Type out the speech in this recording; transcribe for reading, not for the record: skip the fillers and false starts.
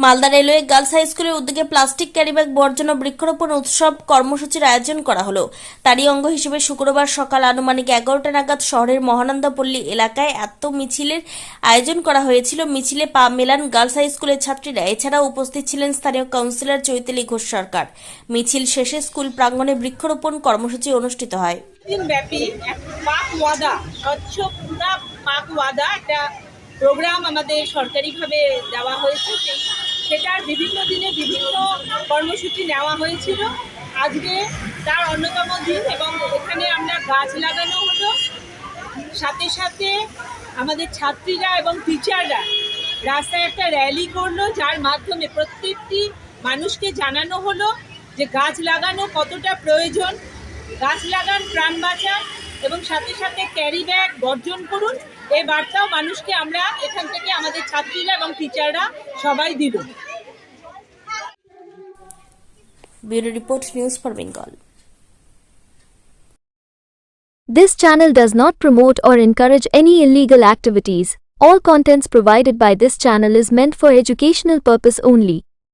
Malda railway girls high স্কুলের উদ্যোগে plastic carry bag বর্জন ও বৃক্ষরোপণ উৎসব কর্মসূচির আয়োজন করা হলো। তারই অঙ্গ হিসেবে শুক্রবার সকাল আনুমানিক 11টা নাগাদ শহরের মহানন্দাপল্লী এলাকায় মিছিলের আয়োজন করা হয়েছিল। মিছিলে পা মেলান গার্লস হাই স্কুলের ছাত্রীরা। এছাড়াও উপস্থিত ছিলেন স্থানীয় কাউন্সিলর চৈতালি ঘোষ সরকার। মিছিল শেষে স্কুল প্রাঙ্গণে বৃক্ষরোপণ কর্মসূচি অনুষ্ঠিত হয়। দিনব্যাপী এক পাক ওয়াদা, স্বচ্ছ পুরা পাক ওয়াদা একটা প্রোগ্রাম আমাদের সরকারিভাবে দেওয়া হয়েছে। সেটার বিভিন্ন দিনে বিভিন্ন কর্মসূচি নেওয়া হয়েছিল। আজকে তার অন্যতম দিন এবং এখানে আমরা গাছ লাগানো হলো। সাথে সাথে আমাদের ছাত্রীরা এবং টিচাররা রাস্তায় একটা র্যালি করলো, যার মাধ্যমে প্রত্যেকটি মানুষকে জানানো হলো যে গাছ লাগানো কতটা প্রয়োজন। গাছ লাগান, প্রাণ বাঁচান এবং সাথে সাথে ক্যারি ব্যাগ বর্জন করুন। এই বার্তাও মানুষকে আমরা এখান থেকে আমাদের ছাত্রীরা এবং টিচাররা সবাই দিল। Bureau report, news for Bengal. This channel does not promote or encourage any illegal activities. All contents provided by this channel is meant for educational purpose only.